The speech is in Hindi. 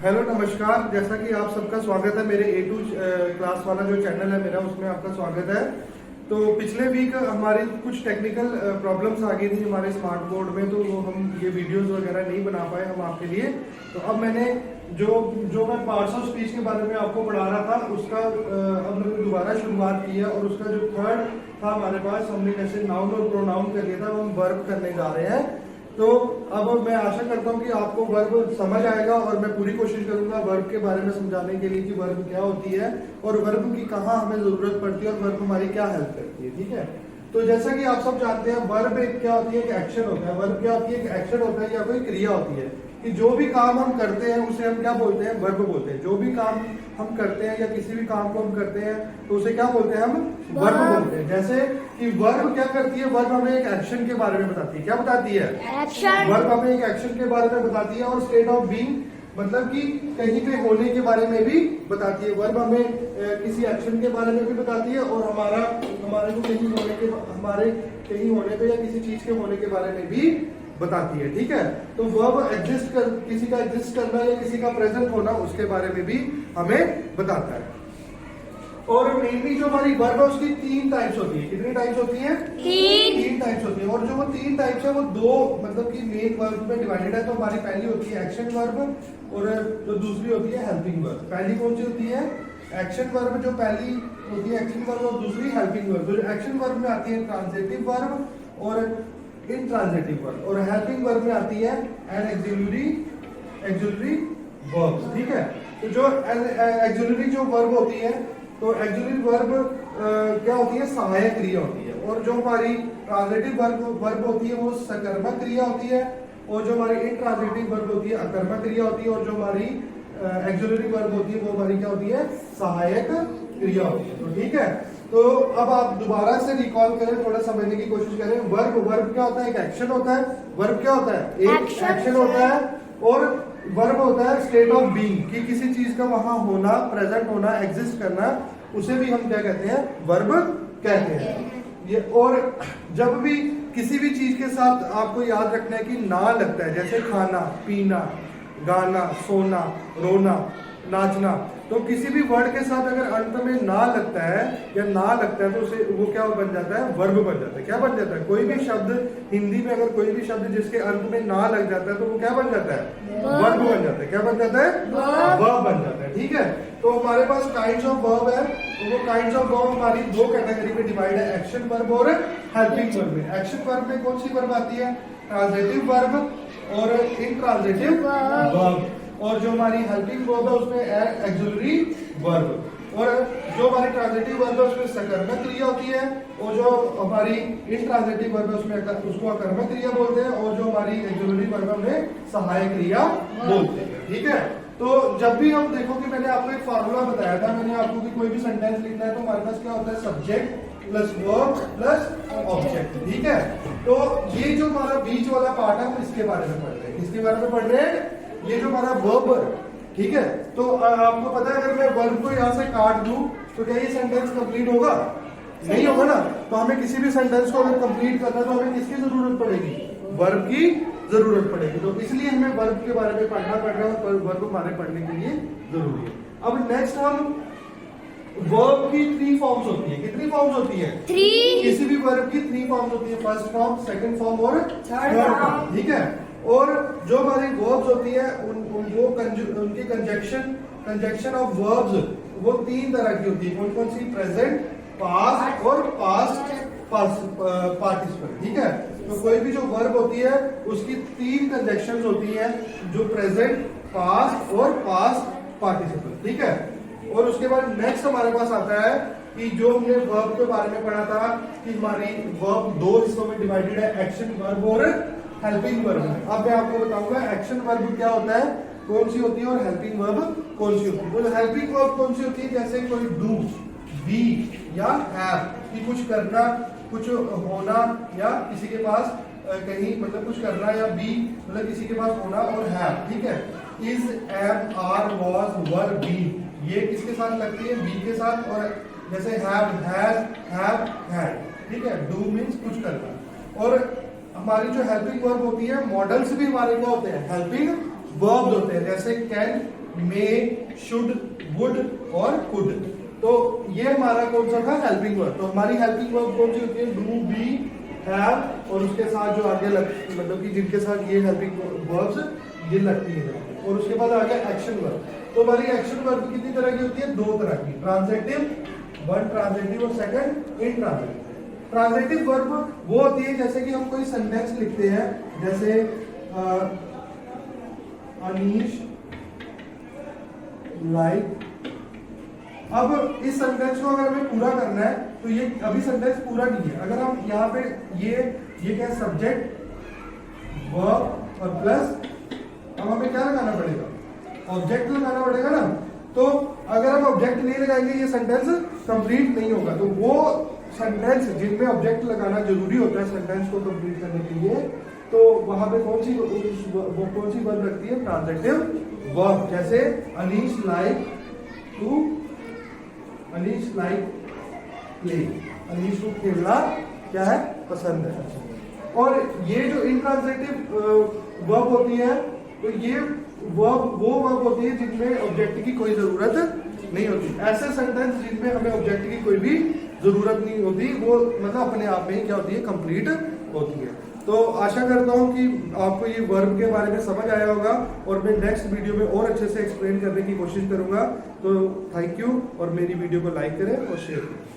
हेलो नमस्कार। जैसा कि आप सबका स्वागत है मेरे A2 क्लास वाला जो चैनल है मेरा, उसमें आपका स्वागत है। तो पिछले वीक हमारी कुछ टेक्निकल प्रॉब्लम्स आ गई थी हमारे स्मार्ट बोर्ड में, तो वो हम ये वीडियोस वगैरह नहीं बना पाए हम आपके लिए। तो अब मैंने जो मैं पार्ट्स ऑफ स्पीच के बारे में आपको पढ़ा रहा था उसका अब मैंने दोबारा शुरुआत की है, और उसका जो थर्ड था हमारे पास, हमने जैसे नाउन और प्रोनाउन कर लिया था, हम वर्ब करने जा रहे हैं। तो अब मैं आशा करता हूँ कि आपको वर्ब समझ आएगा, और मैं पूरी कोशिश करूंगा वर्ब के बारे में समझाने के लिए कि वर्ब क्या होती है और वर्ब की कहाँ हमें जरूरत पड़ती है और वर्ब हमारी क्या हेल्प करती है। ठीक है, तो जैसा कि आप सब जानते हैं वर्ब एक क्या होती है, एक एक्शन होता है। वर्ब क्या होती है, एक एक्शन होता है या कोई क्रिया होती है कि जो भी काम हम करते हैं उसे हम क्या बोलते हैं, वर्ब बोलते हैं। जो भी काम हम करते हैं या किसी भी काम को हम करते हैं तो उसे क्या बोलते हैं, हम वर्ब बोलते हैं। जैसे कि वर्ब क्या करती है, वर्ब हमें एक एक्शन के बारे में बताती है। क्या बताती है? एक्शन। वर्ब हमें एक एक्शन के बारे में बताती है, और स्टेट ऑफ बीइंग मतलब कि कहीं पे होने के बारे में भी बताती है। वर्ब हमें किसी एक्शन के बारे में भी बताती है, और हमारे को कहीं होने पे या किसी चीज के होने के बारे में भी बताती है। ठीक है, तो वर्ब किसी का एग्जिस्ट करना या किसी का प्रेजेंट होना, उसके बारे में भी हमें बताता है। और मेनली जो हमारी वर्ब है उसकी 3 टाइप्स होती है। कितनी टाइप्स होती है? 3 टाइप्स होती है। और जो वो 3 टाइप्स है वो दो मतलब कि मेन वर्ब में डिवाइडेड है। तो हमारी पहली होती है एक्शन वर्ब, और जो दूसरी होती है हेल्पिंग वर्ब। पहली कौन सी होती है? Action verb. जो पहली होती है एक्शन वर्ब, और दूसरी हेल्पिंग वर्ब। जो एक्शन वर्ब में आती है ट्रांजिटिव वर्ब और इंट्रांजिटिव वर्ब, और हेल्पिंग वर्ब में आती है एन एक्सिलरी वर्ब। ठीक है, तो जो एक्सिलरी जो वर्ब होती है, तो एक्सिलरी वर्ब क्या होती है, सहायक क्रिया होती है। और जो हमारी ट्रांजिटिव वर्ब होती है वो सकर्मक क्रिया होती है, और जो हमारी इंट्रांजिटिव वर्ब होती है अकर्मक क्रिया होती है, और जो हमारी एक्सिलरी वर्ब होती है वो हमारी क्या होती है, सहायक क्रिया होती है। तो ठीक है, तो अब आप दोबारा से रिकॉल करें, थोड़ा समझने की कोशिश करें। वर्ब क्या होता है? एक एक्शन होता है। वर्ब क्या होता है? एक एक्शन होता है। और वर्ब होता है स्टेट ऑफ बीइंग, कि किसी चीज का वहां होना, प्रेजेंट होना, एग्जिस्ट करना, उसे भी हम क्या कहते हैं, वर्ब कहते हैं। ये और जब भी किसी भी चीज के साथ आपको याद रखना है कि ना लगता है, जैसे खाना, पीना, गाना, सोना, रोना, नाचना, तो किसी भी वर्ड के साथ अगर अंत में ना लगता है या ना लगता है तो उसे वो क्या बन जाता है, वर्ब बन जाता है। क्या बन जाता है? कोई भी शब्द हिंदी में अगर कोई भी शब्द जिसके अंत में ना लग जाता है तो वो क्या बन जाता है, वर्ब बन जाता है। क्या बन जाता है? वर्ब बन जाता है। ठीक है, तो हमारे पास काइंड्स ऑफ वर्ब है। तो वो काइंड्स ऑफ वर्ब हमारी दो कैटेगरी में डिवाइड है, एक्शन वर्ब और हेल्पिंग वर्ब में। एक्शन वर्ब में कौन सी वर्ब आती है? ट्रांजिटिव वर्ब और इंट्रांजिटिव वर्ब। और जो हमारी हेल्पिंग वर्ब है उसमें एक्सिलरी वर्ब। और जो हमारी ट्रांजिटिव वर्ब है उसमें सकर्मक क्रिया होती है, और जो हमारी इंट्रांजिटिव वर्ब है उसमें उसको अकर्मक क्रिया बोलते हैं, और जो हमारी एक्सिलरी वर्ब है उन्हें सहायक क्रिया बोलते हैं। ठीक है, तो जब भी हम देखो कि मैंने आपको एक फार्मूला बताया था, मैंने आपको कि कोई भी सेंटेंस लिखना है तो हमारे पास क्या होता है, subject plus verb plus object. ठीक है, तो ये जो हमारा बीच वाला पार्ट है हम इसके बारे में पढ़ रहे हैं। किसके बारे में पढ़ रहे हैं? ये जो हमारा वर्ब। ठीक है, तो आपको पता है अगर मैं वर्ब को यहाँ से काट दूं तो क्या ये सेंटेंस कंप्लीट होगा? नहीं होगा ना। तो हमें किसी भी सेंटेंस को अगर कंप्लीट करना है तो हमें किसकी जरूरत पड़ेगी? वर्ब की जरूरत पड़ेगी। तो इसलिए हमें वर्ब के बारे में पढ़ना पड़ रहा है, और वर्ब हमारे पढ़ने के लिए जरूरी है। अब नेक्स्ट हम वर्ब की 3 फॉर्म्स होती है। कितनी फॉर्म्स होती है? 3। किसी भी वर्ब की 3 फॉर्म्स होती है, फर्स्ट फॉर्म, सेकंड फॉर्म और थर्ड फॉर्म। ठीक है, और जो हमारी वर्ब्स होती है उनकी कंजक्शन ऑफ वर्ब्स वो 3 तरह की होती है। कौन कौन सी? प्रेजेंट, पास्ट और पास्ट पार्टिसिपल। ठीक है, तो कोई भी जो वर्ब होती है उसकी 3 कंजक्शंस होती हैं, जो प्रेजेंट, पास्ट और पास्ट पार्टिसिपल। ठीक है, और उसके बाद नेक्स्ट हमारे पास आता है कि जो हमने वर्ब के बारे में पढ़ा था कि हमारी वर्ब 2 हिस्सों में डिवाइडेड है, एक्शन वर्ब और हेल्पिंग वर्ब। अब मैं आपको बताऊंगा एक्शन वर्ब क्या होता है, कौन सी होती है, और हेल्पिंग वर्ब कौन सी होती है। तो हेल्पिंग वर्ब कौन सी होती है? जैसे कोई डू, बी या हैव, कि कुछ करना, कुछ होना, या किसी के पास कहीं मतलब कुछ करना, या बी मतलब किसी के पास होना, और हैव। ठीक है, is, am, are, was, were, be, ये किसके साथ लगती है? बी के साथ। और जैसे हैव, हैज, हैव, हैड। ठीक है, डू मीन्स कुछ करना। और हमारी जो हेल्पिंग वर्ब होती है, मॉडल्स भी हमारे क्या होते हैं? हेल्पिंग वर्ब होते हैं। जैसे कैन, मे, शुड, वुड और कुड। तो ये हमारा कौन सा था, हेल्पिंग वर्ब। तो हमारी हेल्पिंग वर्ब कौन सी होती है, डू, बी, हैव और उसके साथ जो आगे मतलब कि जिनके साथ ये हेल्पिंग वर्ब्स ये लगती है। और उसके बाद आ गया एक्शन वर्ब। तो हमारी एक्शन वर्ब कितनी तरह की होती है, दो तरह की, ट्रांजिटिव, वन ट्रांजिटिव और सेकंड इनट्रांजिटिव। ट्रांजिटिव वर्ब वो होती है जैसे कि हम कोई सेंटेंस लिखते हैं, जैसे अनीश लाइक। अब इस सेंटेंस को अगर हमें पूरा करना है तो ये अभी सेंटेंस पूरा नहीं है। अगर हम यहाँ पे ये क्या सब्जेक्ट, वर्ब और प्लस, अब हमें क्या लगाना पड़ेगा, ऑब्जेक्ट लगाना पड़ेगा ना। तो अगर हम ऑब्जेक्ट नहीं लगाएंगे ये सेंटेंस कंप्लीट नहीं होगा। तो वो सेंटेंस जिनमें ऑब्जेक्ट लगाना जरूरी होता है सेंटेंस को कंप्लीट करने के लिए, तो वहां पे कौन सी वर्ब लगती है, ट्रांजिटिव वर्ब। जैसे Anish like to, Anish like play, Anish को खेलना क्या है, पसंद है। और ये जो इनट्रांजिटिव वर्ब होती है, तो ये वर्ब वो वर्ब होती है जिनमें ऑब्जेक्ट की कोई जरूरत नहीं होती। ऐसे सेंटेंस जिनमें हमें ऑब्जेक्ट की कोई भी जरूरत नहीं होती, वो मतलब अपने आप में ही क्या होती है, कंप्लीट होती है। तो आशा करता हूं कि आपको ये वर्ब के बारे में समझ आया होगा और मैं नेक्स्ट वीडियो में और अच्छे से एक्सप्लेन करने की कोशिश करूंगा। तो थैंक यू, और मेरी वीडियो को लाइक करें और शेयर करें।